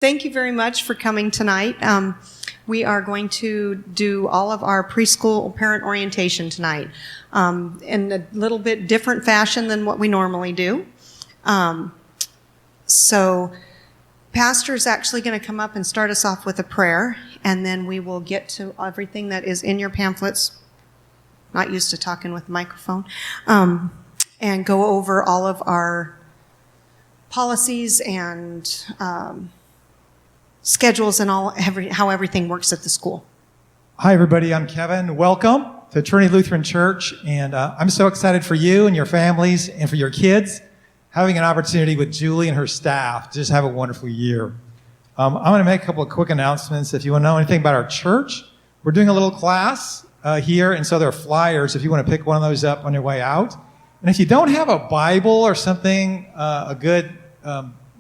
Thank you very much for coming tonight. We are going to do all of our preschool parent orientation tonight in a little bit different fashion than what we normally do. So Pastor is actually going to come up and start us off with a prayer, and then we will get to everything that is in your pamphlets. Not used to talking with a microphone. And go over all of our policies and schedules and how everything works at the school. Hi, everybody. I'm Kevin. Welcome to Trinity Lutheran Church. And I'm so excited for you and your families and for your kids having an opportunity with Julie and her staff to just have a wonderful year. I'm going to make a couple of quick announcements. If you want to know anything about our church, we're doing a little class here. And so there are flyers if you want to pick one of those up on your way out. And if you don't have a Bible or something, a good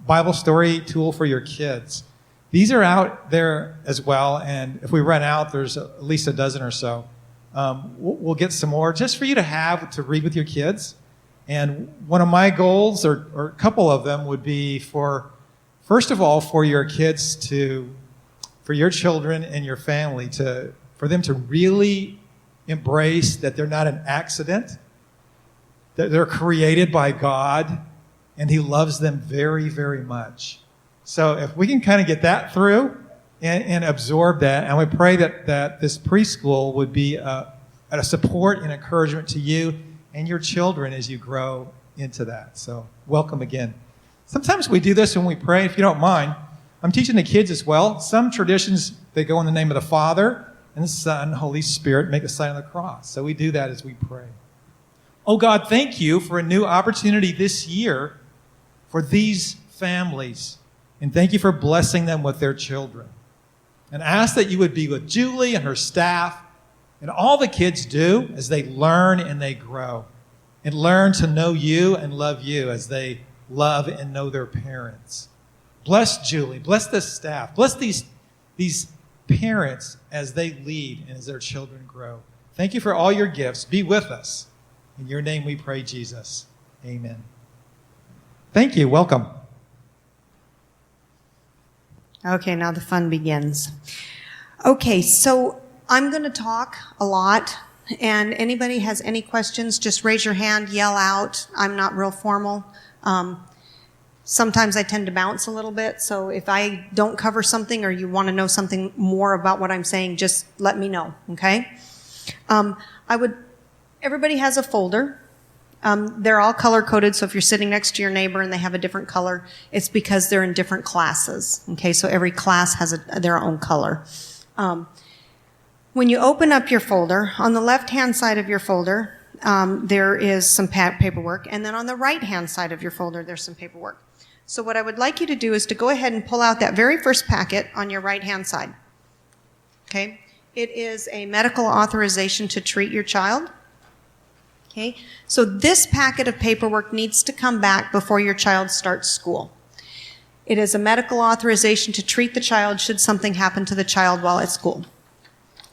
Bible story tool for your kids, these are out there as well, and if we run out, there's at least a dozen or so. We'll get some more just for you to have to read with your kids. And one of my goals, or a couple of them, would be first of all, for your kids for your children and your family for them to really embrace that they're not an accident, that they're created by God, and He loves them very, very much. So if we can kind of get that through and absorb that, and we pray that this preschool would be a support and encouragement to you and your children as you grow into that. So welcome again. Sometimes we do this when we pray, if you don't mind. I'm teaching the kids as well. Some traditions, they go in the name of the Father and the Son, Holy Spirit, make the sign of the cross. So we do that as we pray. Oh God, thank you for a new opportunity this year for these families. And thank you for blessing them with their children. And ask that you would be with Julie and her staff and all the kids do as they learn and they grow. And learn to know you and love you as they love and know their parents. Bless Julie. Bless the staff. Bless these parents as they lead and as their children grow. Thank you for all your gifts. Be with us. In your name we pray, Jesus. Amen. Thank you. Welcome. Okay, now the fun begins. Okay, so I'm going to talk a lot, and anybody has any questions, just raise your hand, yell out. I'm not real formal. Sometimes I tend to bounce a little bit, so if I don't cover something or you want to know something more about what I'm saying, just let me know, okay? Everybody has a folder. They're all color-coded, so if you're sitting next to your neighbor and they have a different color, it's because they're in different classes. Okay, so every class has their own color. When you open up your folder, on the left-hand side of your folder, there is some paperwork, and then on the right-hand side of your folder, there's some paperwork. So what I would like you to do is to go ahead and pull out that very first packet on your right-hand side. Okay, it is a medical authorization to treat your child. Okay, so this packet of paperwork needs to come back before your child starts school. It is a medical authorization to treat the child should something happen to the child while at school.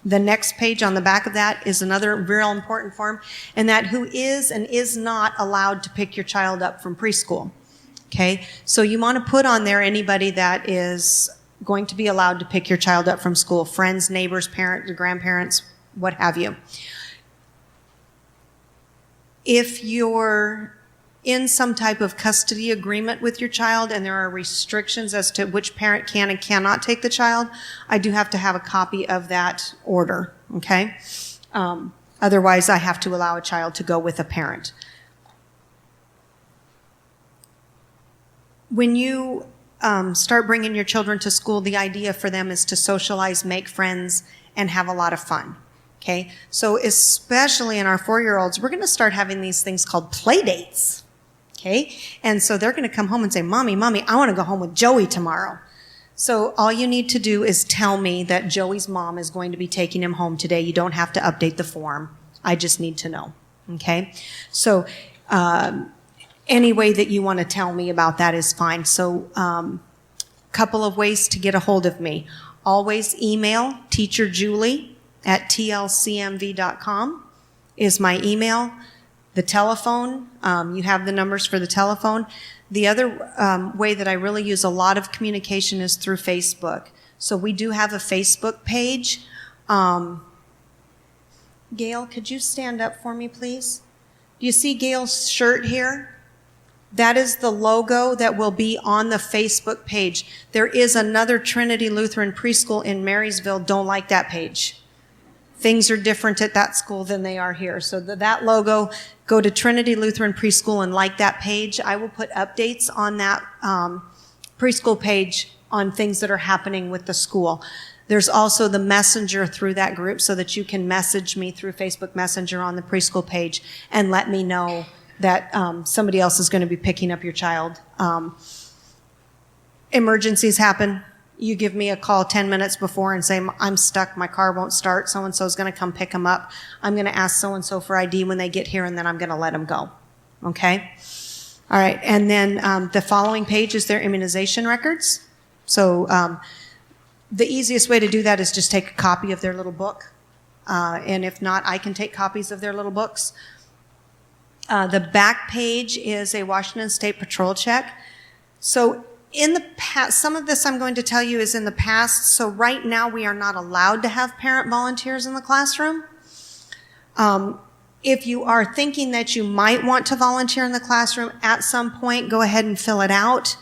The next page on the back of that is another real important form, and that who is and is not allowed to pick your child up from preschool. Okay, so you want to put on there anybody that is going to be allowed to pick your child up from school, friends, neighbors, parents, grandparents, what have you. If you're in some type of custody agreement with your child and there are restrictions as to which parent can and cannot take the child, I do have to have a copy of that order, okay? Otherwise, I have to allow a child to go with a parent. When you start bringing your children to school, the idea for them is to socialize, make friends, and have a lot of fun. Okay, so especially in our 4-year-olds, we're going to start having these things called play dates. Okay, and so they're going to come home and say, Mommy, I want to go home with Joey tomorrow. So all you need to do is tell me that Joey's mom is going to be taking him home today. You don't have to update the form. I just need to know. Okay, so any way that you want to tell me about that is fine. So couple of ways to get a hold of me. Always email TeacherJulie at tlcmv.com is my email. The telephone, you have the numbers for the telephone. The other way that I really use a lot of communication is through Facebook. So we do have a Facebook page. Gail, could you stand up for me, please? Do you see Gail's shirt here? That is the logo that will be on the Facebook page. There is another Trinity Lutheran preschool in Marysville. Don't like that page. Things are different at that school than they are here. So that logo, go to Trinity Lutheran Preschool and like that page. I will put updates on that preschool page on things that are happening with the school. There's also the messenger through that group so that you can message me through Facebook Messenger on the preschool page and let me know that somebody else is going to be picking up your child. Emergencies happen. You give me a call 10 minutes before and say, I'm stuck, my car won't start, so-and-so is going to come pick them up. I'm going to ask so-and-so for ID when they get here, and then I'm going to let them go. Okay? All right, and then the following page is their immunization records. So the easiest way to do that is just take a copy of their little book. And if not, I can take copies of their little books. The back page is a Washington State Patrol check. So in the past, some of this I'm going to tell you is in the past. So right now we are not allowed to have parent volunteers in the classroom. If you are thinking that you might want to volunteer in the classroom at some point, go ahead and fill it out.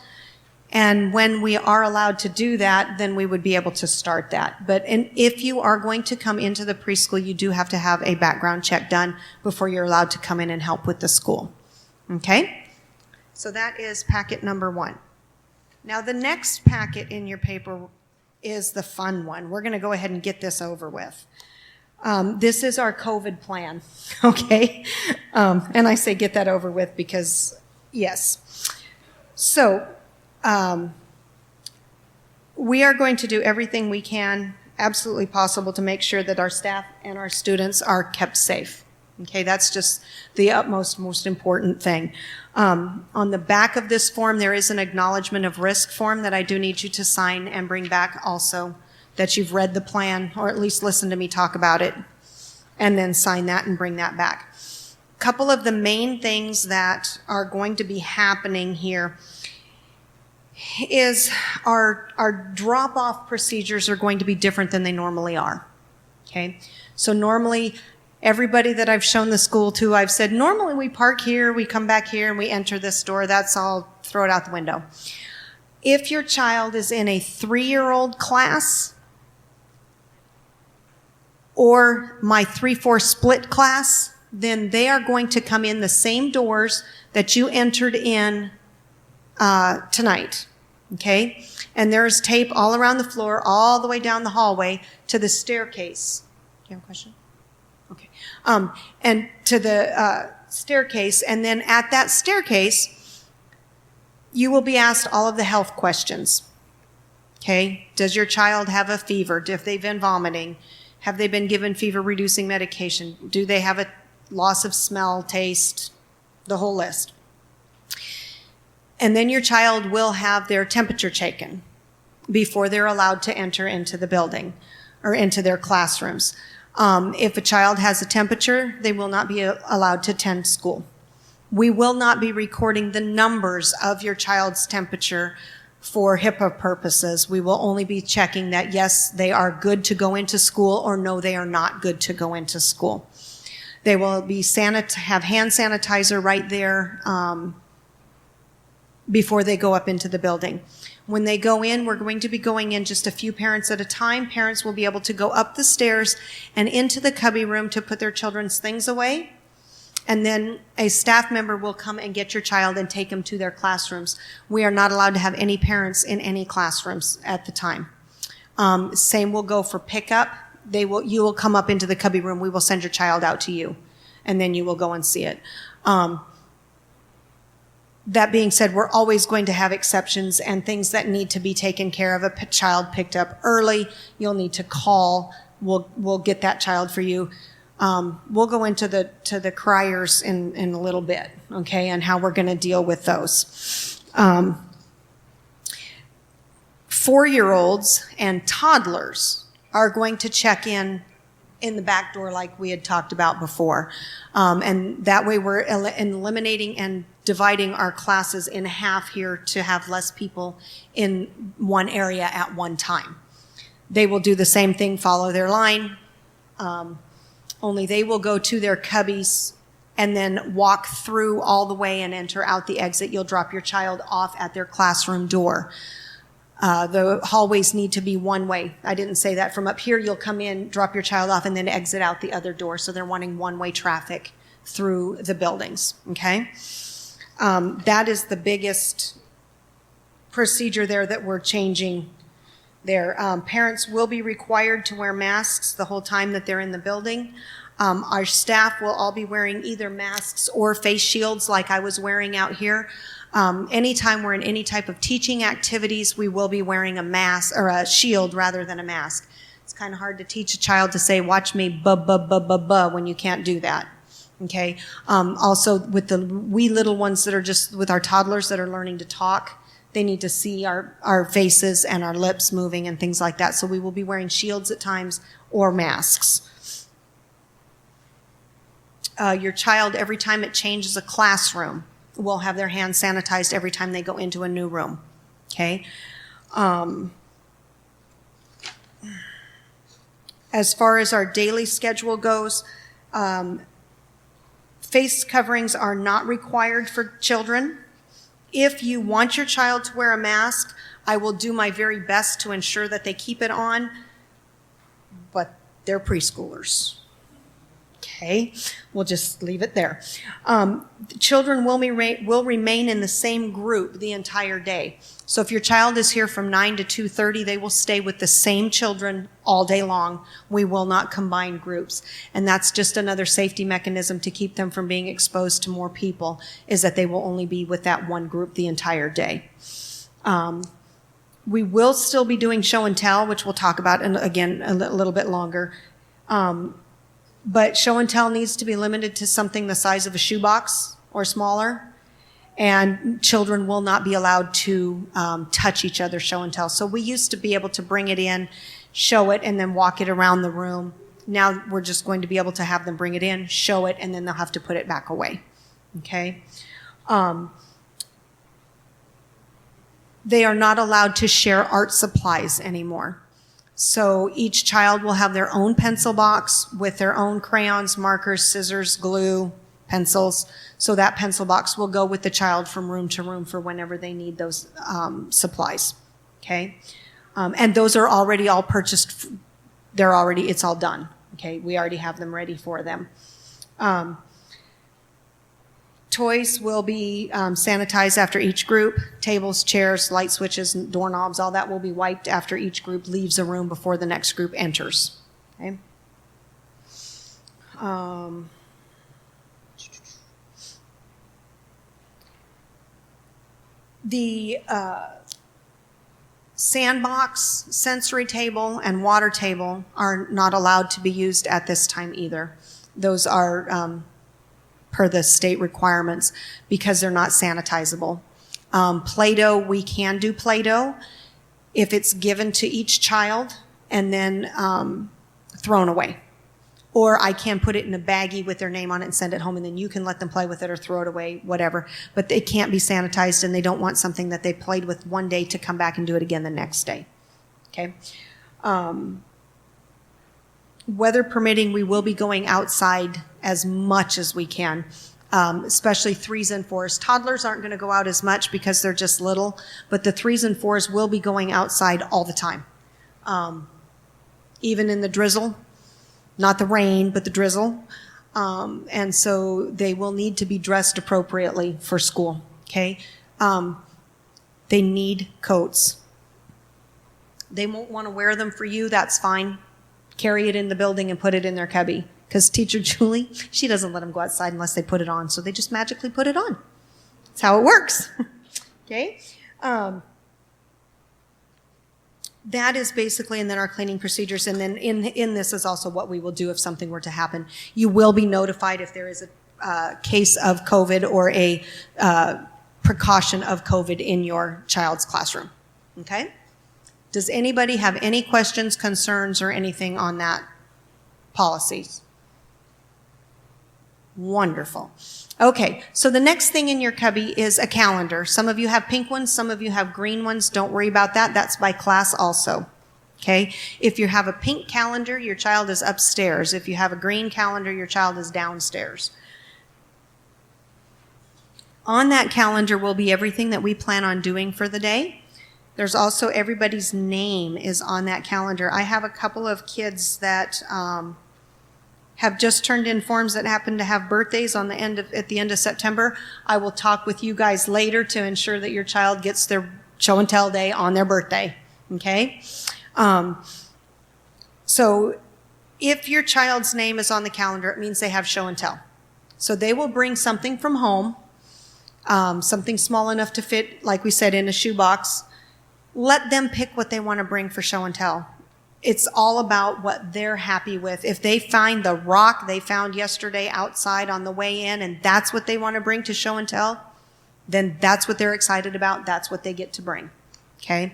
And when we are allowed to do that, then we would be able to start that. But if you are going to come into the preschool, you do have to have a background check done before you're allowed to come in and help with the school. Okay? So that is packet number 1. Now the next packet in your paper is the fun one. We're going to go ahead and get this over with. This is our COVID plan, okay? And I say get that over with because, yes. So we are going to do everything we can, absolutely possible, to make sure that our staff and our students are kept safe. Okay, that's just the utmost, most important thing. On the back of this form, there is an acknowledgement of risk form that I do need you to sign and bring back also, that you've read the plan, or at least listen to me talk about it, and then sign that and bring that back. A couple of the main things that are going to be happening here is our drop-off procedures are going to be different than they normally are. Okay, so normally everybody that I've shown the school to, I've said, normally we park here, we come back here, and we enter this door. That's all, throw it out the window. If your child is in a 3-year-old class or my 3-4 split class, then they are going to come in the same doors that you entered in tonight. Okay? And there's tape all around the floor, all the way down the hallway to the staircase. Do you have a question? Okay. And to the staircase, and then at that staircase, you will be asked all of the health questions. Okay? Does your child have a fever? If they've been vomiting? Have they been given fever-reducing medication? Do they have a loss of smell, taste, the whole list? And then your child will have their temperature taken before they're allowed to enter into the building or into their classrooms. If a child has a temperature, they will not be allowed to attend school. We will not be recording the numbers of your child's temperature for HIPAA purposes. We will only be checking that, yes, they are good to go into school, or no, they are not good to go into school. They will be have hand sanitizer right there before they go up into the building. When they go in, we're going to be going in just a few parents at a time. Parents will be able to go up the stairs and into the cubby room to put their children's things away. And then a staff member will come and get your child and take them to their classrooms. We are not allowed to have any parents in any classrooms at the time. Same will go for pickup. You will come up into the cubby room. We will send your child out to you, and then you will go and see it. That being said, we're always going to have exceptions and things that need to be taken care of. A child picked up early, you'll need to call. We'll get that child for you. We'll go into the criers in a little bit, okay, and how we're going to deal with those. 4-year-olds and toddlers are going to check in in the back door like we had talked about before. And that way we're eliminating and dividing our classes in half here to have less people in one area at one time. They will do the same thing, follow their line, only they will go to their cubbies and then walk through all the way and enter out the exit. You'll drop your child off at their classroom door. The hallways need to be one way. I didn't say that. From up here, you'll come in, drop your child off, and then exit out the other door. So they're wanting one-way traffic through the buildings, okay? That is the biggest procedure there that we're changing there. Parents will be required to wear masks the whole time that they're in the building. Our staff will all be wearing either masks or face shields like I was wearing out here. Anytime we're in any type of teaching activities, we will be wearing a mask or a shield rather than a mask. It's kind of hard to teach a child to say, watch me, buh, when you can't do that. Okay. Also with the wee little ones that are just with our toddlers that are learning to talk, they need to see our faces and our lips moving and things like that. So we will be wearing shields at times or masks. Your child, every time it changes a classroom, will have their hands sanitized every time they go into a new room. Okay. As far as our daily schedule goes, face coverings are not required for children. If you want your child to wear a mask, I will do my very best to ensure that they keep it on, but they're preschoolers. Okay, we'll just leave it there. Children will remain in the same group the entire day. So if your child is here from 9 to 2:30, they will stay with the same children all day long. We will not combine groups. And that's just another safety mechanism to keep them from being exposed to more people, is that they will only be with that one group the entire day. We will still be doing show and tell, which we'll talk about again a little bit longer. But show and tell needs to be limited to something the size of a shoebox or smaller. And children will not be allowed to touch each other show and tell. So we used to be able to bring it in, show it, and then walk it around the room. Now we're just going to be able to have them bring it in, show it, and then they'll have to put it back away. Okay? They are not allowed to share art supplies anymore. So each child will have their own pencil box with their own crayons, markers, scissors, glue, pencils. So that pencil box will go with the child from room to room for whenever they need those supplies. Okay? And those are already all purchased. It's all done. Okay? We already have them ready for them. Toys will be sanitized after each group. Tables, chairs, light switches, doorknobs, all that will be wiped after each group leaves a room before the next group enters. Okay? The sandbox, sensory table, and water table are not allowed to be used at this time either. Those are per the state requirements because they're not sanitizable. Play-Doh, we can do Play-Doh if it's given to each child and then thrown away. Or I can put it in a baggie with their name on it and send it home, and then you can let them play with it or throw it away, whatever. But it can't be sanitized, and they don't want something that they played with one day to come back and do it again the next day. Okay? Weather permitting, we will be going outside as much as we can, especially 3s and 4s. Toddlers aren't going to go out as much because they're just little, but the 3s and 4s will be going outside all the time. Even in the drizzle, not the rain, but the drizzle. And so they will need to be dressed appropriately for school, okay? They need coats. They won't want to wear them for you, that's fine. Carry it in the building and put it in their cubby. Because Teacher Julie, she doesn't let them go outside unless they put it on, so they just magically put it on. That's how it works. Okay? That is basically, and then our cleaning procedures, and then in this is also what we will do if something were to happen. You will be notified if there is a case of COVID or a precaution of COVID in your child's classroom. Okay? Does anybody have any questions, concerns, or anything on that policies. Wonderful. Okay, so the next thing in your cubby is a calendar. Some of you have pink ones, some of you have green ones. Don't worry about that. That's by class also. Okay, if you have a pink calendar, your child is upstairs. If you have a green calendar, your child is downstairs. On that calendar will be everything that we plan on doing for the day. There's also everybody's name is on that calendar. I have a couple of kids that have just turned in forms that happen to have birthdays at the end of September. I will talk with you guys later to ensure that your child gets their show and tell day on their birthday. Okay? So if your child's name is on the calendar, it means they have show and tell. So they will bring something from home, something small enough to fit, like we said, in a shoebox. Let them pick what they want to bring for show and tell. It's all about what they're happy with. If they find the rock they found yesterday outside on the way in and that's what they want to bring to show and tell, then that's what they're excited about. That's what they get to bring. Okay?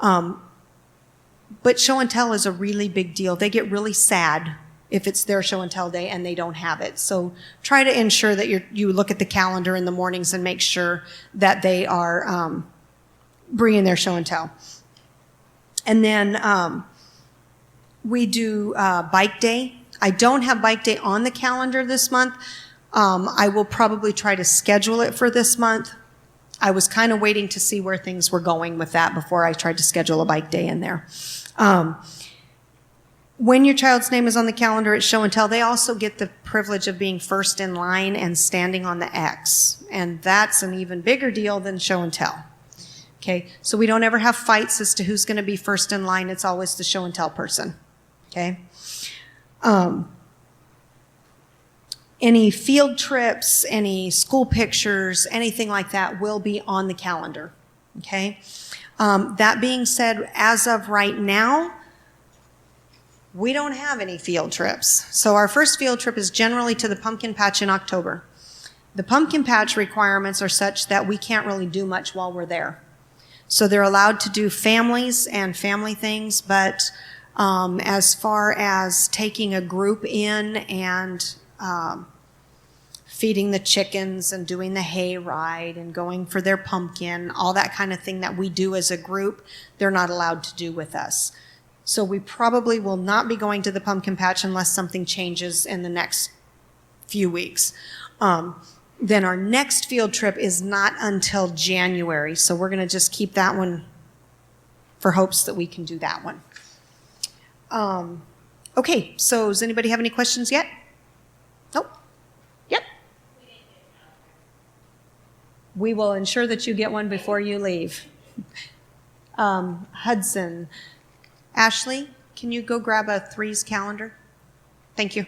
But show and tell is a really big deal. They get really sad if it's their show and tell day and they don't have it. So try to ensure that you look at the calendar in the mornings and make sure that they are bringing their show and tell. And then we do bike day. I don't have bike day on the calendar this month. I will probably try to schedule it for this month. I was kind of waiting to see where things were going with that before I tried to schedule a bike day in there. When your child's name is on the calendar at show and tell, they also get the privilege of being first in line and standing on the X. And that's an even bigger deal than show and tell. Okay, so we don't ever have fights as to who's going to be first in line. It's always the show and tell person. Okay. Any field trips, any school pictures, anything like that will be on the calendar. Okay. That being said, as of right now, we don't have any field trips. So our first field trip is generally to the pumpkin patch in October. The pumpkin patch requirements are such that we can't really do much while we're there. So they're allowed to do families and family things, but as far as taking a group in and feeding the chickens and doing the hay ride and going for their pumpkin, all that kind of thing that we do as a group, they're not allowed to do with us. So we probably will not be going to the pumpkin patch unless something changes in the next few weeks. Then our next field trip is not until January, so we're going to just keep that one for hopes that we can do that one. Okay, so does anybody have any questions yet? Nope. Yep. We will ensure that you get one before you leave. Hudson. Ashley, can you go grab a threes calendar? Thank you.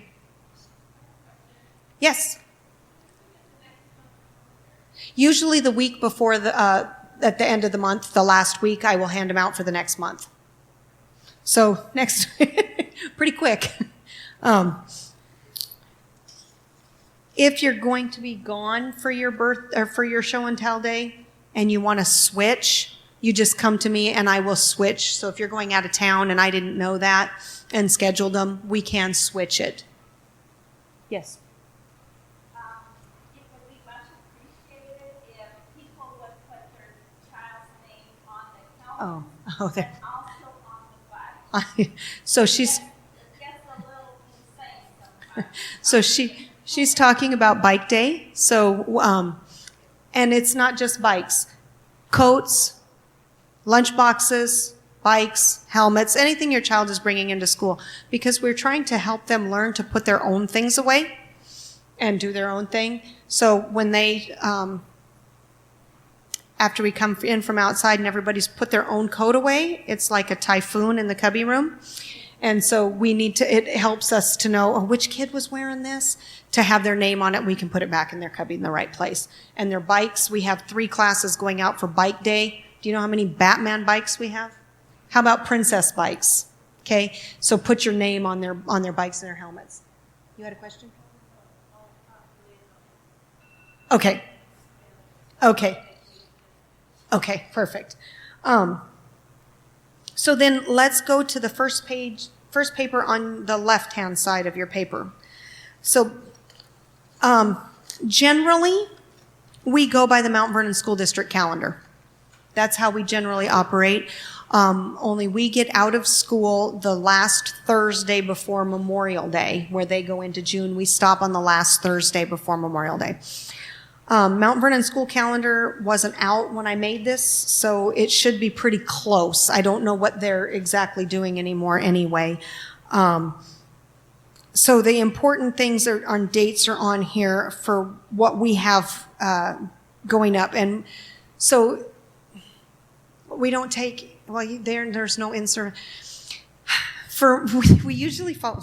Yes. Usually the week before at the end of the month, the last week, I will hand them out for the next month. So next, pretty quick. If you're going to be gone for your or for your show and tell day, and you want to switch, you just come to me and I will switch. So if you're going out of town and I didn't know that and scheduled them, we can switch it. Yes. It would be much appreciated if people would put their child's name on the calendar. Oh, there. And also on the bike. So she's. It gets a little insane sometimes. So she's talking about bike day. So, and it's not just bikes, coats, lunch boxes, bikes, helmets, anything your child is bringing into school, because we're trying to help them learn to put their own things away and do their own thing. So when they, after we come in from outside and everybody's put their own coat away, it's like a typhoon in the cubby room. And so we need to, it helps us to know, which kid was wearing this, to have their name on it. We can put it back in their cubby in the right place. And their bikes, we have 3 classes going out for bike day. Do you know how many Batman bikes we have? How about princess bikes? Okay, so put your name on their bikes and their helmets. You had a question? Okay. Okay. Okay, perfect. So then let's go to the first first paper on the left-hand side of your paper. So generally, we go by the Mount Vernon School District calendar. That's how we generally operate. Only we get out of school the last Thursday before Memorial Day, where they go into June. We stop on the last Thursday before Memorial Day. Mount Vernon school calendar wasn't out when I made this, so it should be pretty close. I don't know what they're exactly doing anymore anyway. So the important things are on dates are on here for what we have going up. And so we don't take, well, there's no insert. We usually follow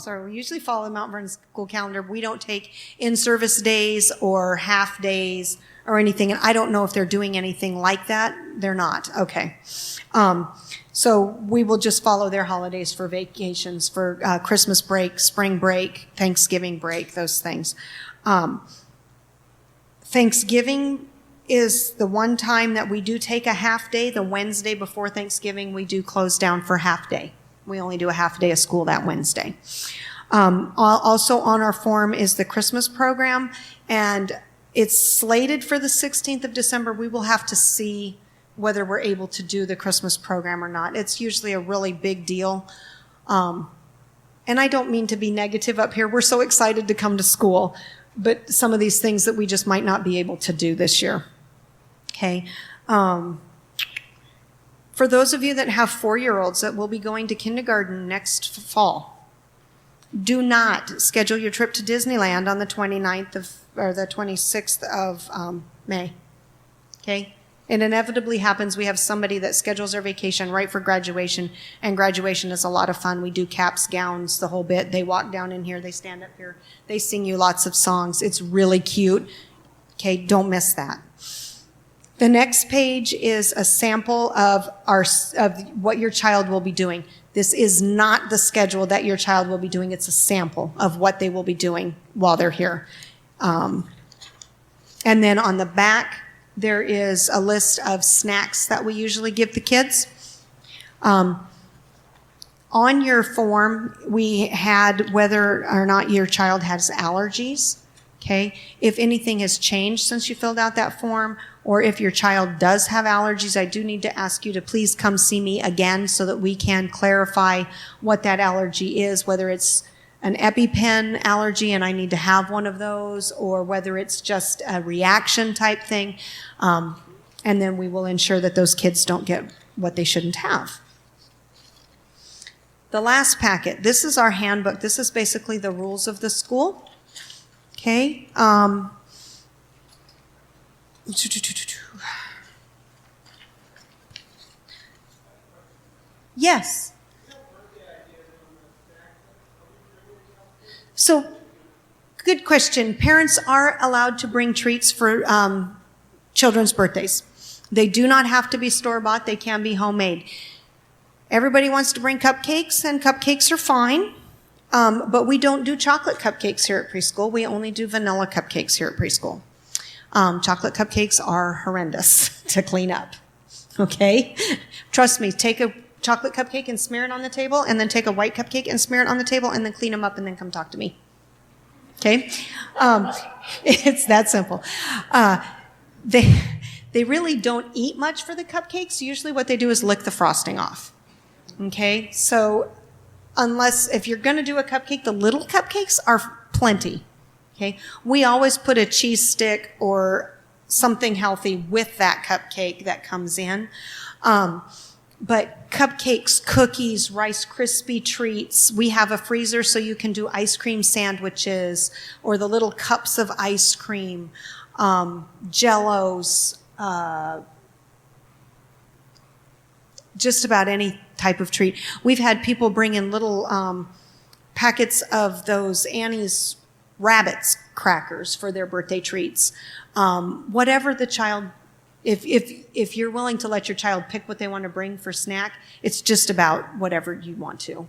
the Mount Vernon school calendar. We don't take in-service days or half days or anything. And I don't know if they're doing anything like that. They're not. Okay. So we will just follow their holidays for vacations, for Christmas break, spring break, Thanksgiving break, those things. Thanksgiving is the one time that we do take a half day. The Wednesday before Thanksgiving, we do close down for half day. We only do a half day of school that Wednesday. Also on our form is the Christmas program, and it's slated for the 16th of December. We will have to see whether we're able to do the Christmas program or not. It's usually a really big deal. And I don't mean to be negative up here. We're so excited to come to school, but some of these things that we just might not be able to do this year. Okay. For those of you that have 4-year-olds that will be going to kindergarten next fall, do not schedule your trip to Disneyland on the 29th or the 26th of May. Okay? It inevitably happens. We have somebody that schedules their vacation right for graduation, and graduation is a lot of fun. We do caps, gowns, the whole bit. They walk down in here, they stand up here, they sing you lots of songs. It's really cute. Okay, don't miss that. The next page is a sample of what your child will be doing. This is not the schedule that your child will be doing. It's a sample of what they will be doing while they're here. And then on the back, there is a list of snacks that we usually give the kids. On your form, we had whether or not your child has allergies. Okay? If anything has changed since you filled out that form, or if your child does have allergies, I do need to ask you to please come see me again so that we can clarify what that allergy is, whether it's an EpiPen allergy and I need to have one of those, or whether it's just a reaction type thing. And then we will ensure that those kids don't get what they shouldn't have. The last packet, this is our handbook. This is basically the rules of the school. Okay. Yes. So, good question. Parents are allowed to bring treats for children's birthdays. They do not have to be store-bought. They can be homemade. Everybody wants to bring cupcakes, and cupcakes are fine. But we don't do chocolate cupcakes here at preschool. We only do vanilla cupcakes here at preschool. Chocolate cupcakes are horrendous to clean up. Okay? Trust me, take a chocolate cupcake and smear it on the table, and then take a white cupcake and smear it on the table, and then clean them up, and then come talk to me. Okay? It's that simple. They really don't eat much for the cupcakes. Usually what they do is lick the frosting off. Okay? So if you're going to do a cupcake, the little cupcakes are plenty. Okay? We always put a cheese stick or something healthy with that cupcake that comes in. But cupcakes, cookies, Rice Krispie treats, we have a freezer so you can do ice cream sandwiches or the little cups of ice cream, Jell-Os, just about any type of treat. We've had people bring in little packets of those Annie's Rabbits crackers for their birthday treats. Whatever the child, if you're willing to let your child pick what they want to bring for snack, it's just about whatever you want to.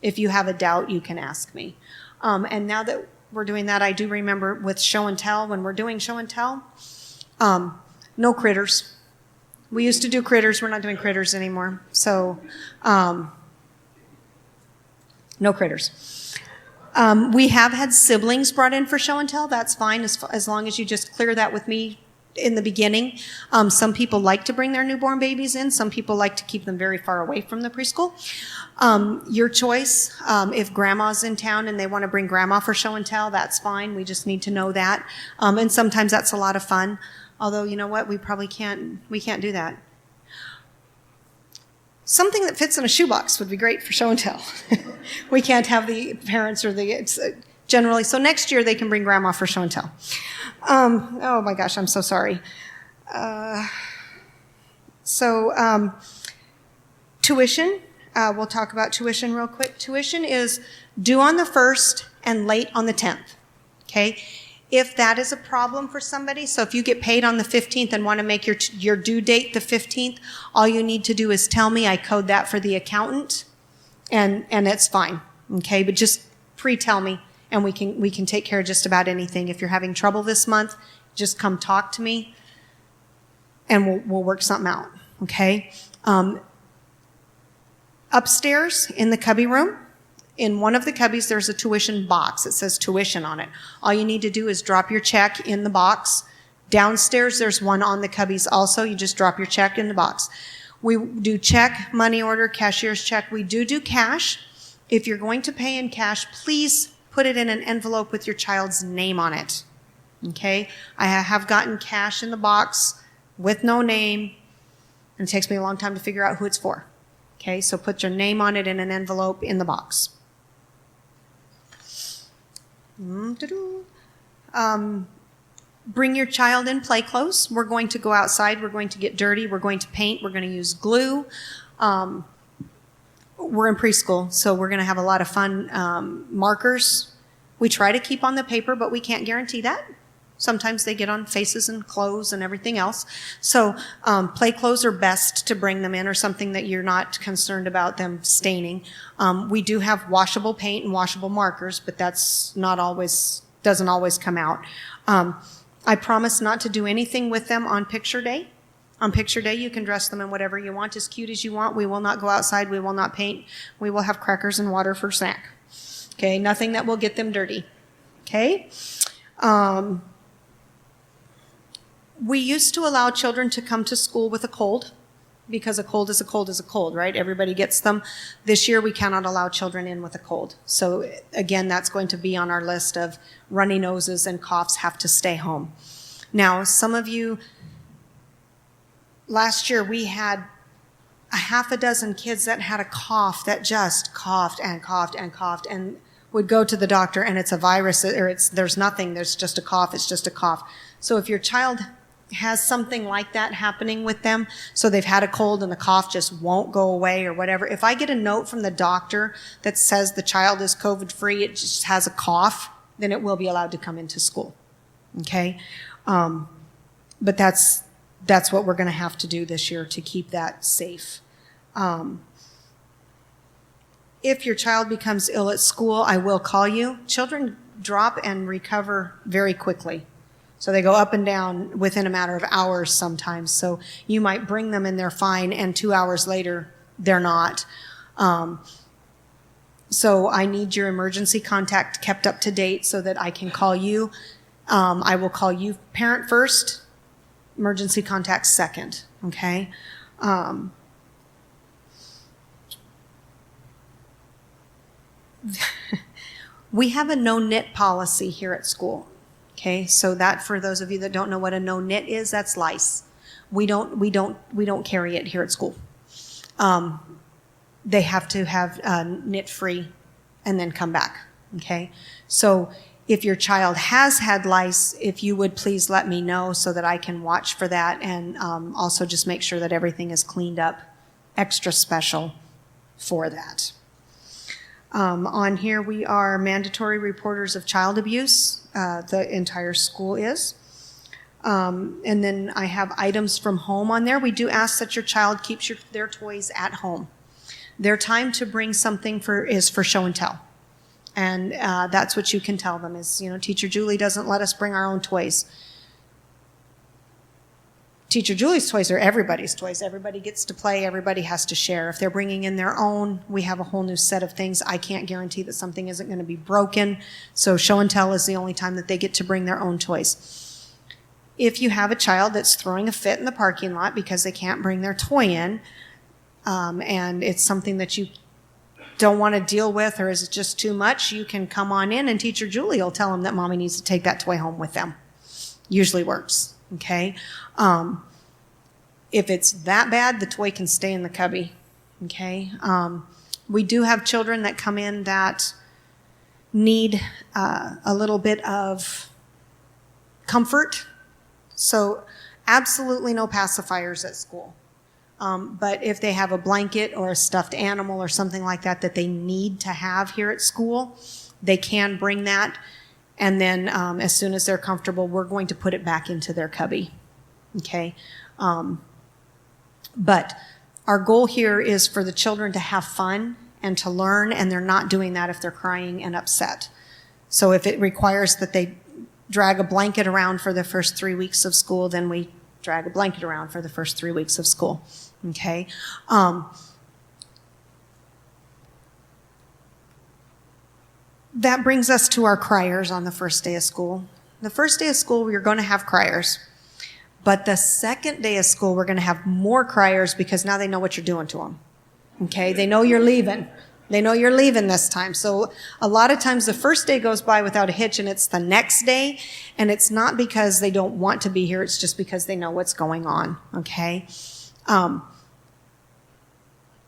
If you have a doubt, you can ask me. And now that we're doing that, I do remember with show and tell, when we're doing show and tell, no critters. We used to do critters. We're not doing critters anymore. So No critters. We have had siblings brought in for show and tell. That's fine as long as you just clear that with me in the beginning. Some people like to bring their newborn babies in. Some people like to keep them very far away from the preschool. Your choice. If grandma's in town and they want to bring grandma for show and tell, that's fine. We just need to know that. And sometimes that's a lot of fun. Although, you know what? We can't do that. Something that fits in a shoebox would be great for show and tell. We can't have the parents or generally. So next year they can bring grandma for show and tell. Oh my gosh, I'm so sorry. Tuition. We'll talk about tuition real quick. Tuition is due on the 1st and late on the 10th. Okay? If that is a problem for somebody, so if you get paid on the 15th and want to make your due date the 15th, all you need to do is tell me. I code that for the accountant, and it's fine. Okay? But just pre-tell me, and we can take care of just about anything. If you're having trouble this month, just come talk to me, and we'll work something out. Okay? Upstairs in the cubby room, in one of the cubbies, there's a tuition box. It says tuition on it. All you need to do is drop your check in the box. Downstairs, there's one on the cubbies also. You just drop your check in the box. We do check, money order, cashier's check. We do cash. If you're going to pay in cash, please put it in an envelope with your child's name on it. Okay? I have gotten cash in the box with no name, and it takes me a long time to figure out who it's for. Okay? So put your name on it in an envelope in the box. Bring your child in play clothes. We're going to go outside. We're going to get dirty. We're going to paint. We're going to use glue. We're in preschool, so we're going to have a lot of fun markers. We try to keep on the paper, but we can't guarantee that. Sometimes they get on faces and clothes and everything else. So play clothes are best to bring them in, or something that you're not concerned about them staining. We do have washable paint and washable markers, but that's doesn't always come out. I promise not to do anything with them on picture day. On picture day, you can dress them in whatever you want, as cute as you want. We will not go outside. We will not paint. We will have crackers and water for snack. Okay, nothing that will get them dirty. Okay? We used to allow children to come to school with a cold, because a cold is a cold is a cold, right? Everybody gets them. This year, we cannot allow children in with a cold. So again, that's going to be on our list of runny noses and coughs have to stay home. Now, some of you, last year we had a half a dozen kids that had a cough that just coughed and coughed and coughed and would go to the doctor, and it's a virus, or there's nothing, there's just a cough, it's just a cough. So if your child has something like that happening with them, so they've had a cold and the cough just won't go away or whatever, if I get a note from the doctor that says the child is COVID-free, it just has a cough, then it will be allowed to come into school. Okay? But that's what we're going to have to do this year to keep that safe. If your child becomes ill at school, I will call you. Children drop and recover very quickly. So they go up and down within a matter of hours sometimes. So you might bring them and they're fine, and 2 hours later, they're not. So I need your emergency contact kept up to date so that I can call you. I will call you parent first, emergency contact second, okay? We have a no-knit policy here at school. Okay, so that, for those of you that don't know what a no-knit is, that's lice. We don't carry it here at school. They have to have knit-free and then come back. Okay, so if your child has had lice, if you would please let me know so that I can watch for that, and also just make sure that everything is cleaned up extra special for that. On here, we are mandatory reporters of child abuse. The entire school is. And then I have items from home on there. We do ask that your child keeps their toys at home. Their time to bring something is for show and tell. And that's what you can tell them is, Teacher Julie doesn't let us bring our own toys. Teacher Julie's toys are everybody's toys. Everybody gets to play. Everybody has to share. If they're bringing in their own, we have a whole new set of things. I can't guarantee that something isn't going to be broken. So show and tell is the only time that they get to bring their own toys. If you have a child that's throwing a fit in the parking lot because they can't bring their toy in, and it's something that you don't want to deal with, or is it just too much, you can come on in and Teacher Julie will tell them that mommy needs to take that toy home with them. Usually works. Okay. If it's that bad, the toy can stay in the cubby. Okay. We do have children that come in that need a little bit of comfort. So absolutely no pacifiers at school. But if they have a blanket or a stuffed animal or something like that that they need to have here at school, they can bring that. And then as soon as they're comfortable, we're going to put it back into their cubby. Okay? But our goal here is for the children to have fun and to learn, and they're not doing that if they're crying and upset. So if it requires that they drag a blanket around for the first 3 weeks of school, then we drag a blanket around for the first 3 weeks of school. Okay? That brings us to our criers on the first day of school. The first day of school, we're going to have criers. But the second day of school, we're going to have more criers because now they know what you're doing to them. Okay? They know you're leaving. They know you're leaving this time. So a lot of times the first day goes by without a hitch and it's the next day. And it's not because they don't want to be here. It's just because they know what's going on. Okay?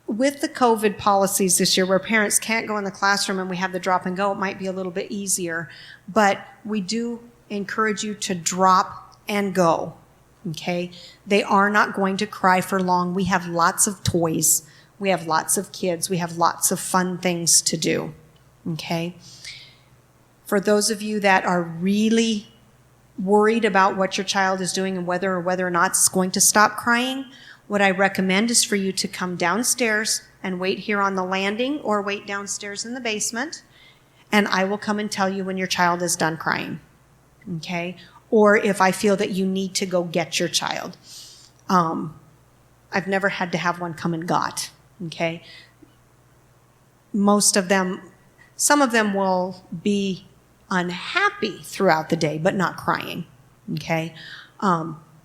With the COVID policies this year where parents can't go in the classroom and we have the drop and go, it might be a little bit easier. But we do encourage you to drop and go. Okay? They are not going to cry for long. We have lots of toys. We have lots of kids. We have lots of fun things to do. Okay? For those of you that are really worried about what your child is doing and whether or not it's going to stop crying, what I recommend is for you to come downstairs and wait here on the landing or wait downstairs in the basement, and I will come and tell you when your child is done crying. Okay? Or if I feel that you need to go get your child. I've never had to have one come and got. Okay? Most of them, some of them will be unhappy throughout the day, but not crying. Okay?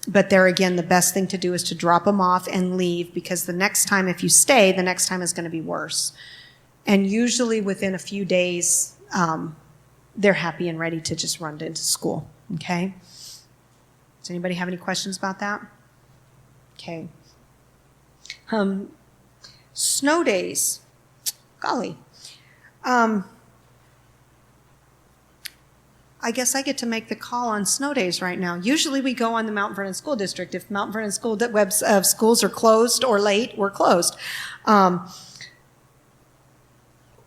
But there again, the best thing to do is to drop them off and leave, because the next time, if you stay, the next time is going to be worse. And usually within a few days, they're happy and ready to just run into school. Okay? Does anybody have any questions about that? Okay. Snow days. Golly. I guess I get to make the call on snow days right now. Usually we go on the Mount Vernon School District. If Mount Vernon School webs of schools are closed or late, we're closed.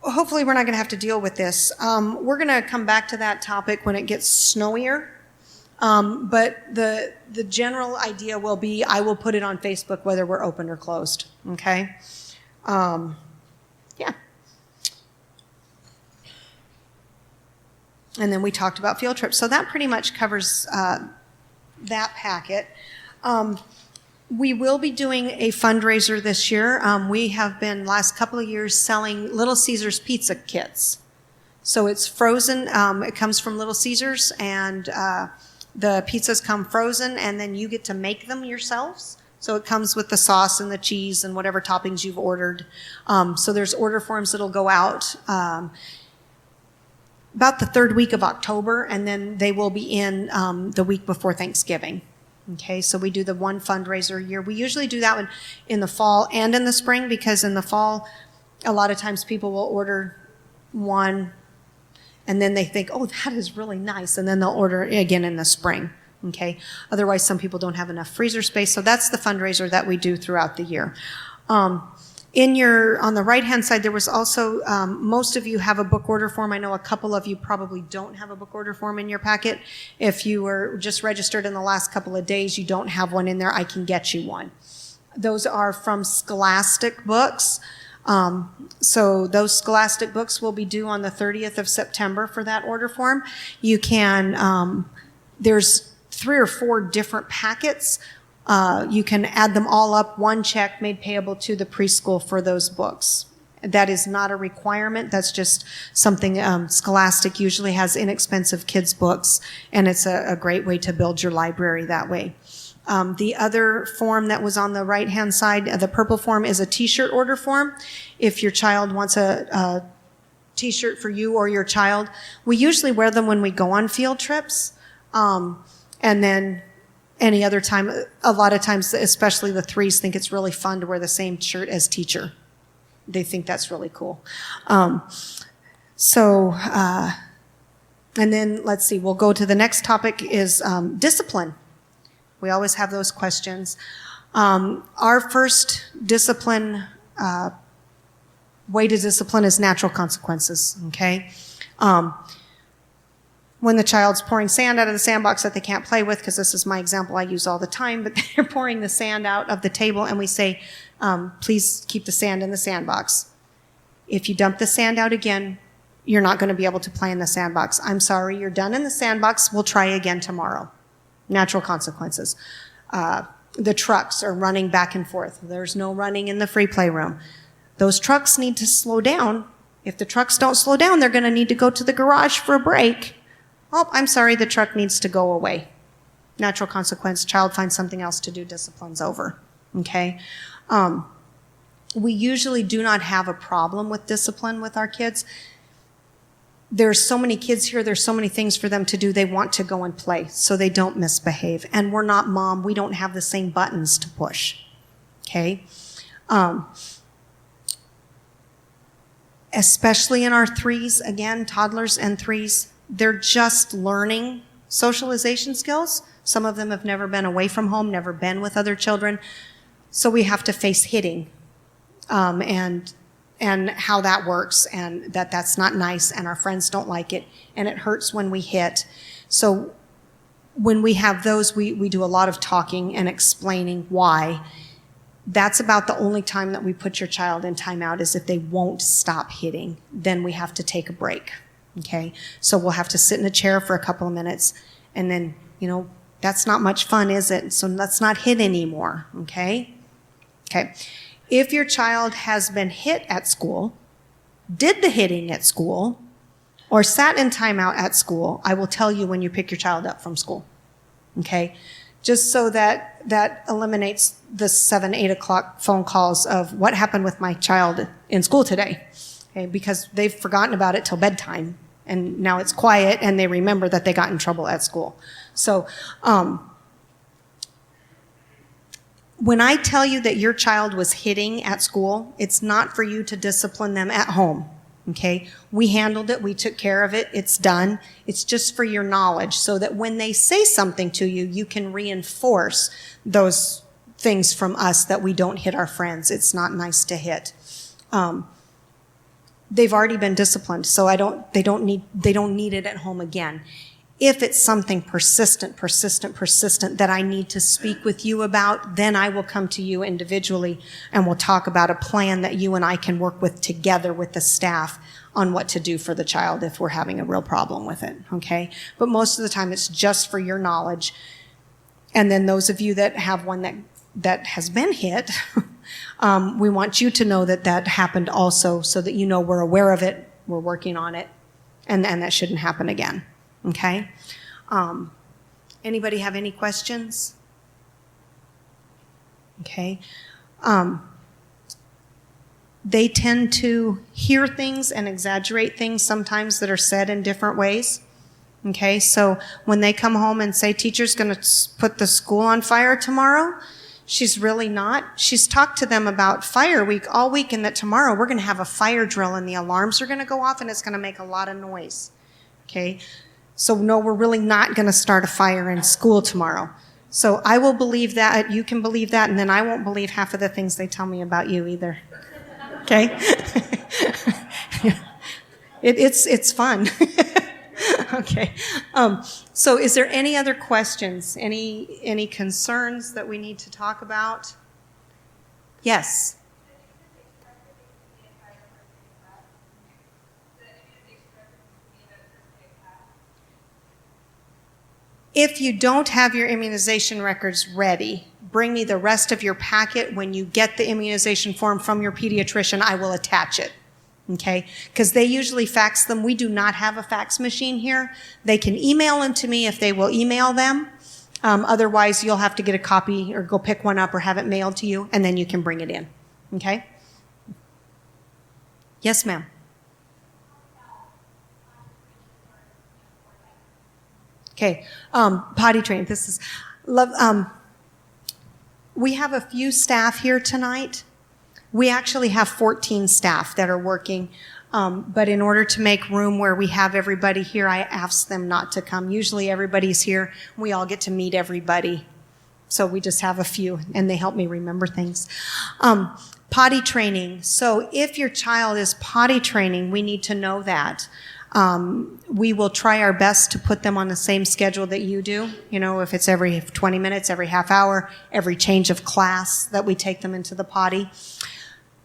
Hopefully we're not going to have to deal with this. We're going to come back to that topic when it gets snowier. But the general idea will be I will put it on Facebook whether we're open or closed. Okay? Yeah. And then we talked about field trips. So that pretty much covers that packet. We will be doing a fundraiser this year. We have been, last couple of years, selling Little Caesars pizza kits. So it's frozen. It comes from Little Caesars, and the pizzas come frozen, and then you get to make them yourselves. So it comes with the sauce and the cheese and whatever toppings you've ordered. So there's order forms that'll go out about the third week of October, and then they will be in the week before Thanksgiving. Okay, so we do the one fundraiser a year. We usually do that one in the fall and in the spring, because in the fall, a lot of times people will order one, and then they think, oh, that is really nice, and then they'll order it again in the spring. Okay, otherwise some people don't have enough freezer space, so that's the fundraiser that we do throughout the year. On the right-hand side, there was also, most of you have a book order form. I know a couple of you probably don't have a book order form in your packet. If you were just registered in the last couple of days, you don't have one in there, I can get you one. Those are from Scholastic Books. So those Scholastic Books will be due on the 30th of September for that order form. You can, there's 3 or 4 different packets. You can add them all up, one check made payable to the preschool for those books. That is not a requirement. That's just something Scholastic usually has inexpensive kids' books, and it's a great way to build your library that way. The other form that was on the right-hand side, the purple form, is a t-shirt order form. If your child wants a t-shirt for you or your child, we usually wear them when we go on field trips. And then any other time, a lot of times, especially the threes, think it's really fun to wear the same shirt as teacher. They think that's really cool. And then let's see, we'll go to the next topic is discipline. We always have those questions. Our first discipline, way to discipline is natural consequences, okay? When the child's pouring sand out of the sandbox that they can't play with, because this is my example I use all the time, but they're pouring the sand out of the table and we say, please keep the sand in the sandbox. If you dump the sand out again, you're not going to be able to play in the sandbox. I'm sorry, you're done in the sandbox. We'll try again tomorrow. Natural consequences. The trucks are running back and forth. There's no running in the free play room. Those trucks need to slow down. If the trucks don't slow down, they're going to need to go to the garage for a break. Oh, I'm sorry, the truck needs to go away. Natural consequence, child finds something else to do, discipline's over. Okay? We usually do not have a problem with discipline with our kids. There's so many kids here, there's so many things for them to do, they want to go and play, so they don't misbehave. And we're not mom, we don't have the same buttons to push. Okay? Especially in our threes, again, toddlers and threes, they're just learning socialization skills. Some of them have never been away from home, never been with other children. So we have to face hitting and how that works, and that's not nice, and our friends don't like it, and it hurts when we hit. So when we have those, we do a lot of talking and explaining why. That's about the only time that we put your child in timeout is if they won't stop hitting. Then we have to take a break. Okay? So we'll have to sit in a chair for a couple of minutes, and then, that's not much fun, is it? So let's not hit anymore. Okay? Okay. If your child has been hit at school, did the hitting at school, or sat in timeout at school, I will tell you when you pick your child up from school. Okay? Just so that eliminates the 7, 8 o'clock phone calls of what happened with my child in school today. Okay? Because they've forgotten about it till bedtime, and now it's quiet, and they remember that they got in trouble at school. So, when I tell you that your child was hitting at school, it's not for you to discipline them at home, okay? We handled it. We took care of it. It's done. It's just for your knowledge so that when they say something to you, you can reinforce those things from us that we don't hit our friends. It's not nice to hit. They've already been disciplined, so they don't need it at home again. If it's something persistent that I need to speak with you about, then I will come to you individually and we'll talk about a plan that you and I can work with together with the staff on what to do for the child if we're having a real problem with it, okay? But most of the time it's just for your knowledge. And then those of you that have one that has been hit, we want you to know that happened also so that you know we're aware of it, we're working on it, and that shouldn't happen again. Okay? Anybody have any questions? Okay. They tend to hear things and exaggerate things sometimes that are said in different ways. Okay? So when they come home and say, teacher's going to put the school on fire tomorrow, she's really not. She's talked to them about fire week all week, and that tomorrow we're going to have a fire drill and the alarms are going to go off and it's going to make a lot of noise. Okay? So no, we're really not going to start a fire in school tomorrow. So I will believe that, you can believe that, and then I won't believe half of the things they tell me about you either. Okay? It's fun. Okay. So is there any other questions? Any concerns that we need to talk about? Yes. If you don't have your immunization records ready, bring me the rest of your packet. When you get the immunization form from your pediatrician, I will attach it. Okay? Because they usually fax them. We do not have a fax machine here. They can email them to me if they will email them. Otherwise, you'll have to get a copy or go pick one up or have it mailed to you, and then you can bring it in. Okay? Yes, ma'am. Okay, potty training. This is love. We have a few staff here tonight. We actually have 14 staff that are working, but in order to make room where we have everybody here, I asked them not to come. Usually everybody's here. We all get to meet everybody. So we just have a few, and they help me remember things. Potty training. So if your child is potty training, we need to know that. We will try our best to put them on the same schedule that you do. You know, if it's every 20 minutes, every half hour, every change of class that we take them into the potty.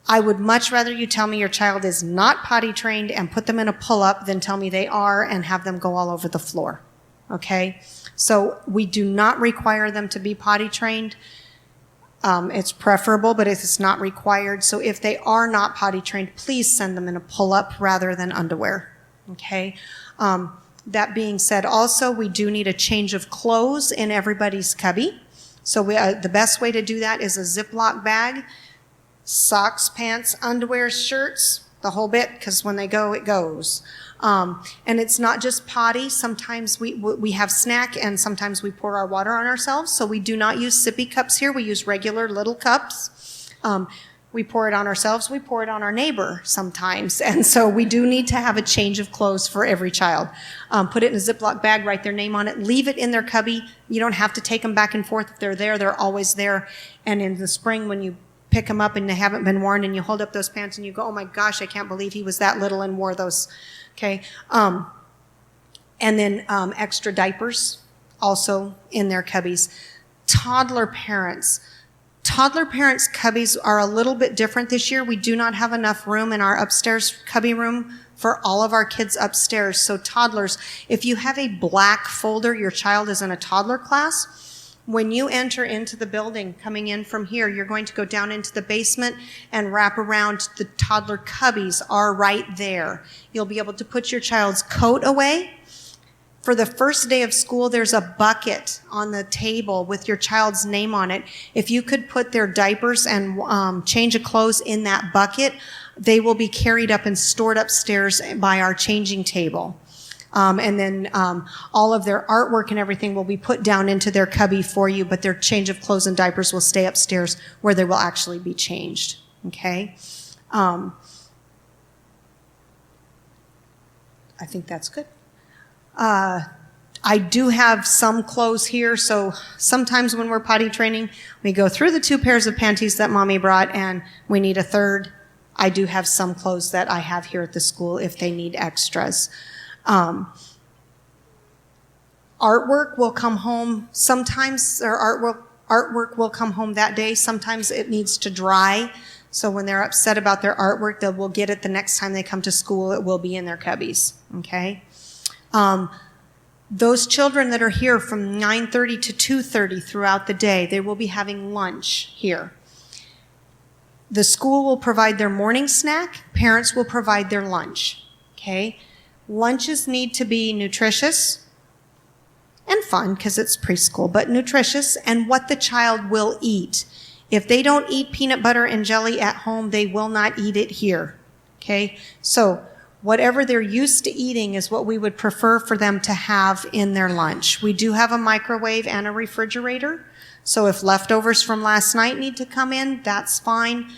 I would much rather you tell me your child is not potty trained and put them in a pull-up than tell me they are and have them go all over the floor. Okay? So we do not require them to be potty trained. It's preferable, but it's not required. So if they are not potty trained, please send them in a pull-up rather than underwear. Okay? That being said, also, we do need a change of clothes in everybody's cubby. So the best way to do that is a Ziploc bag, socks, pants, underwear, shirts, the whole bit, because when they go, it goes. And it's not just potty. Sometimes we have snack, and sometimes we pour our water on ourselves. So we do not use sippy cups here. We use regular little cups. We pour it on ourselves. We pour it on our neighbor sometimes. And so we do need to have a change of clothes for every child. Put it in a Ziploc bag, write their name on it, leave it in their cubby. You don't have to take them back and forth. If they're there, they're always there. And in the spring, when you pick them up and they haven't been worn, and you hold up those pants and you go, oh my gosh, I can't believe he was that little and wore those. Okay. And then extra diapers also in their cubbies. Toddler parents' cubbies are a little bit different this year. We do not have enough room in our upstairs cubby room for all of our kids upstairs. So toddlers, if you have a black folder, your child is in a toddler class, when you enter into the building coming in from here, you're going to go down into the basement and wrap around. The toddler cubbies are right there. You'll be able to put your child's coat away. For the first day of school, there's a bucket on the table with your child's name on it. If you could put their diapers and change of clothes in that bucket, they will be carried up and stored upstairs by our changing table. And then all of their artwork and everything will be put down into their cubby for you, but their change of clothes and diapers will stay upstairs where they will actually be changed. Okay? I think that's good. I do have some clothes here, so sometimes when we're potty training, we go through the 2 pairs of panties that mommy brought, and we need a third. I do have some clothes that I have here at the school if they need extras. Artwork will come home sometimes, or artwork will come home that day. Sometimes it needs to dry. So when they're upset about their artwork, they will get it the next time they come to school. It will be in their cubbies. Okay? Those children that are here from 9:30 to 2:30 throughout the day, they will be having lunch here. The school will provide their morning snack. Parents will provide their lunch. Okay? Lunches need to be nutritious and fun because it's preschool, but nutritious and what the child will eat. If they don't eat peanut butter and jelly at home, they will not eat it here. Okay? So whatever they're used to eating is what we would prefer for them to have in their lunch. We do have a microwave and a refrigerator. So if leftovers from last night need to come in, that's fine.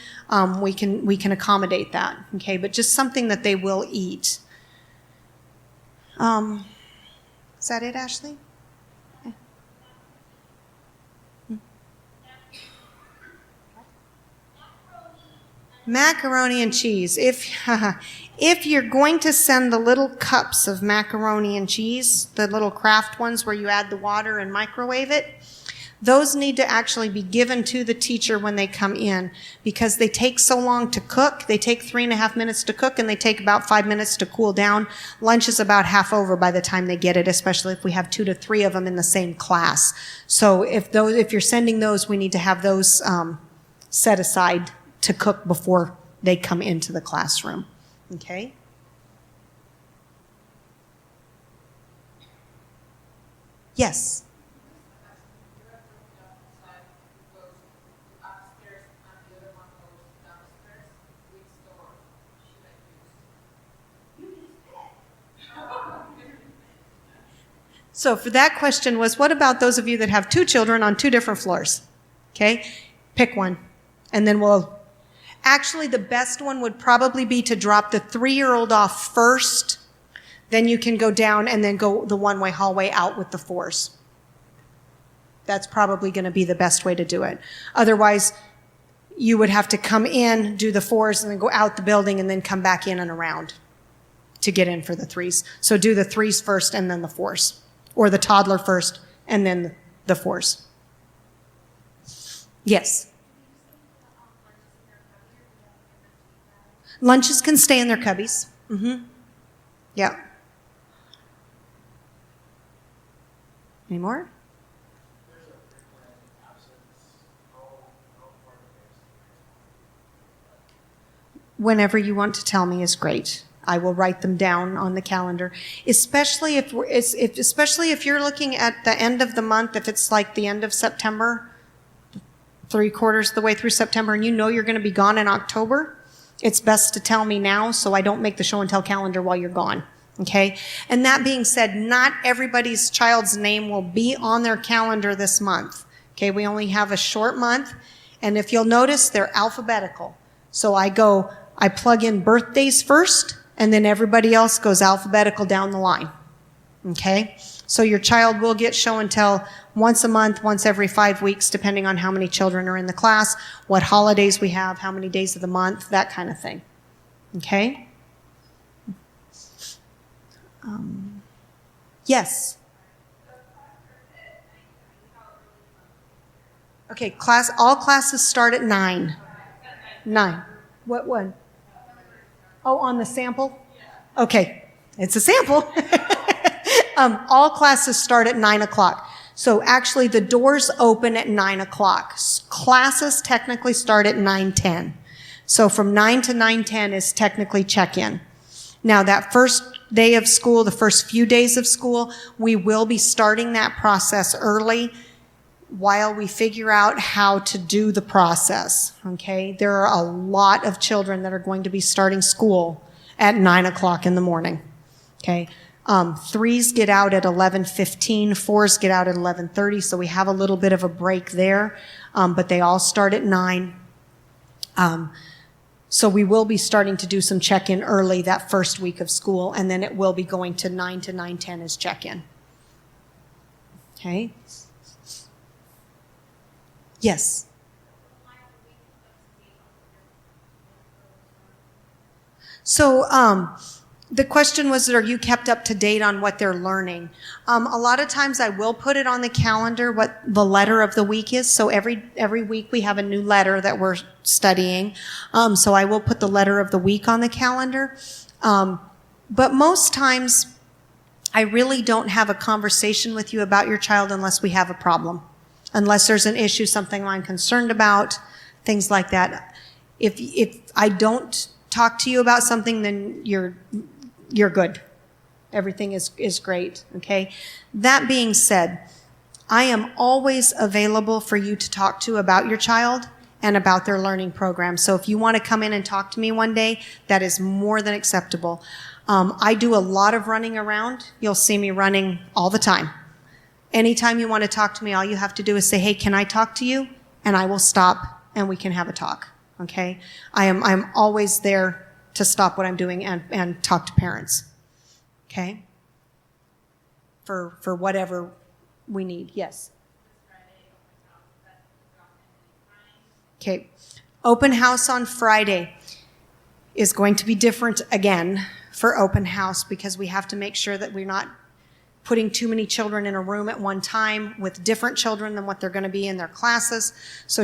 We can accommodate that. Okay? But just something that they will eat. Is that it, Ashley? Macaroni and cheese. If you're going to send the little cups of macaroni and cheese, the little craft ones where you add the water and microwave it, Those need to actually be given to the teacher when they come in because they take so long to cook. They take 3.5 minutes to cook and they take about 5 minutes to cool down. Lunch is about half over by the time they get it, especially if we have 2 to 3 of them in the same class. So if you're sending those, we need to have those set aside to cook before they come into the classroom. Okay? Yes. So for that question was, what about those of you that have 2 children on 2 different floors? Okay, pick one. And then actually the best one would probably be to drop the 3-year-old off first, then you can go down and then go the one-way hallway out with the 4s. That's probably going to be the best way to do it. Otherwise, you would have to come in, do the 4s, and then go out the building and then come back in and around to get in for the 3s. So do the 3s first and then the 4s. Or the toddler first and then the 4s. Yes. Lunches can stay in their cubbies. Mm-hmm. Yeah. Any more? Whenever you want to tell me is great. I will write them down on the calendar, especially if you're looking at the end of the month, if it's like the end of September, 3/4 of the way through September, and you know you're going to be gone in October, it's best to tell me now so I don't make the show and tell calendar while you're gone. Okay? And that being said, not everybody's child's name will be on their calendar this month. Okay? We only have a short month, and if you'll notice, they're alphabetical. So I plug in birthdays first, and then everybody else goes alphabetical down the line. Okay? So your child will get show and tell once a month, once every 5 weeks, depending on how many children are in the class, what holidays we have, how many days of the month, that kind of thing. Okay? Yes? Okay, all classes start at 9. 9. What one? Oh, on the sample? Okay, it's a sample. All classes start at 9 o'clock. So actually the doors open at 9 o'clock. Classes technically start at 9:10. So from 9 to 9:10 is technically check-in. Now that first day of school, the first few days of school, we will be starting that process early while we figure out how to do the process, okay? There are a lot of children that are going to be starting school at 9 o'clock in the morning, okay? 3s get out at 11:15, 4s get out at 11:30, so we have a little bit of a break there, but they all start at 9. So we will be starting to do some check-in early that first week of school, and then it will be going to 9 to 9:10 as check-in, okay? Yes. So the question was, are you kept up to date on what they're learning? A lot of times I will put it on the calendar what the letter of the week is. So every week we have a new letter that we're studying. So I will put the letter of the week on the calendar. But most times I really don't have a conversation with you about your child unless we have a problem. Unless there's an issue, something I'm concerned about, things like that. If I don't talk to you about something, then you're good. Everything is great, okay? That being said, I am always available for you to talk to about your child and about their learning program. So if you want to come in and talk to me one day, that is more than acceptable. I do a lot of running around. You'll see me running all the time. Anytime you want to talk to me, all you have to do is say, hey, can I talk to you? And I will stop and we can have a talk, okay? I'm always there to stop what I'm doing and talk to parents, okay? For whatever we need, yes. Okay, open house on Friday is going to be different again for open house because we have to make sure that we're not putting too many children in a room at one time with different children than what they're going to be in their classes. So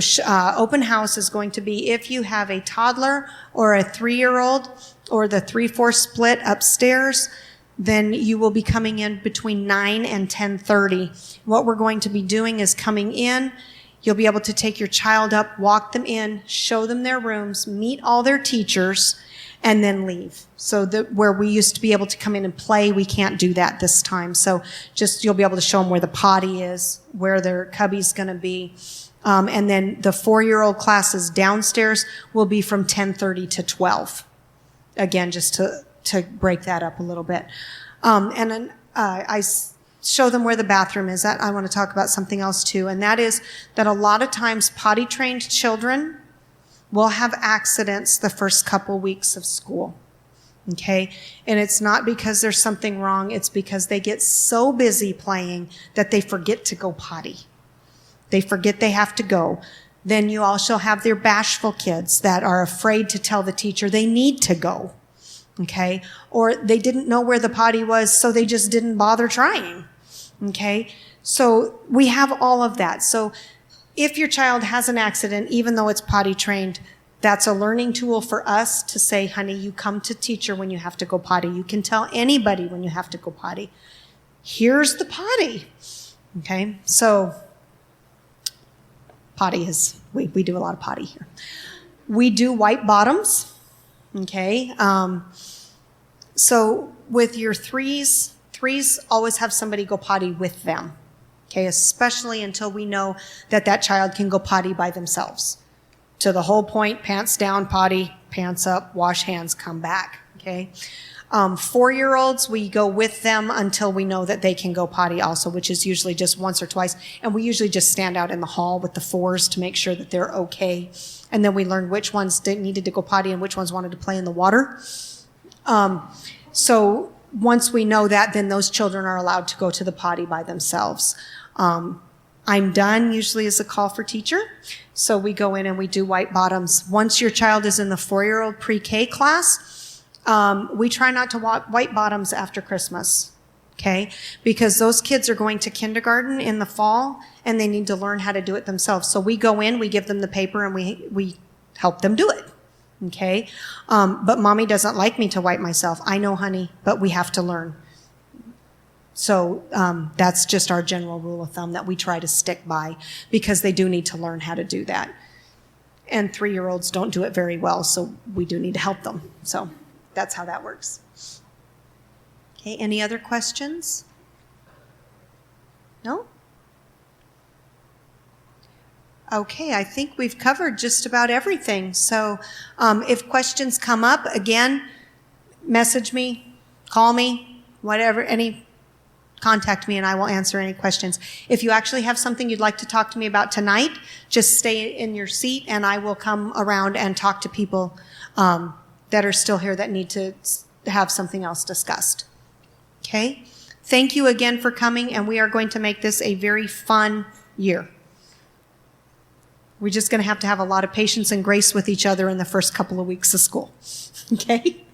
open house is going to be if you have a toddler or a 3-year-old or the 3/4 split upstairs, then you will be coming in between 9 and 10:30. What we're going to be doing is coming in. You'll be able to take your child up, walk them in, show them their rooms, meet all their teachers, and then leave. So where we used to be able to come in and play, we can't do that this time. So just you'll be able to show them where the potty is, where their cubby's going to be. And then the 4-year-old classes downstairs will be from 10:30 to 12. Again, just to break that up a little bit. And then I show them where the bathroom is. That I want to talk about something else too, and that is that a lot of times potty-trained children will have accidents the first couple weeks of school. Okay? And it's not because there's something wrong, it's because they get so busy playing that they forget to go potty. They forget they have to go. Then you also have their bashful kids that are afraid to tell the teacher they need to go. Okay? Or they didn't know where the potty was, so they just didn't bother trying. Okay? So we have all of that. So if your child has an accident, even though it's potty trained, that's a learning tool for us to say, honey, you come to teacher when you have to go potty. You can tell anybody when you have to go potty. Here's the potty. Okay? So potty is, we do a lot of potty here. We do white bottoms. Okay? So with your threes always have somebody go potty with them. Okay, especially until we know that that child can go potty by themselves. To the whole point, pants down, potty, pants up, wash hands, come back. Okay. 4-year-olds, we go with them until we know that they can go potty also, which is usually just once or twice. And we usually just stand out in the hall with the 4s to make sure that they're okay. And then we learn which ones needed to go potty and which ones wanted to play in the water. So once we know that, then those children are allowed to go to the potty by themselves. I'm done usually is a call for teacher. So we go in and we do white bottoms. Once your child is in the 4-year-old pre-K class, we try not to white bottoms after Christmas. Okay? Because those kids are going to kindergarten in the fall and they need to learn how to do it themselves. So we go in, we give them the paper, and we help them do it. Okay? But mommy doesn't like me to wipe myself. I know, honey, but we have to learn. So that's just our general rule of thumb that we try to stick by because they do need to learn how to do that. And 3-year-olds don't do it very well, so we do need to help them. So that's how that works. Okay, any other questions? No? Okay, I think we've covered just about everything. So if questions come up, again, message me, call me, whatever, contact me and I will answer any questions. If you actually have something you'd like to talk to me about tonight, just stay in your seat and I will come around and talk to people that are still here that need to have something else discussed. Okay? Thank you again for coming, and we are going to make this a very fun year. We're just going to have a lot of patience and grace with each other in the first couple of weeks of school. Okay?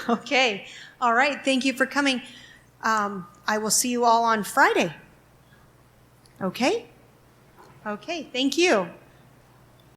Okay. All right. Thank you for coming. I will see you all on Friday. Okay? Okay. Thank you.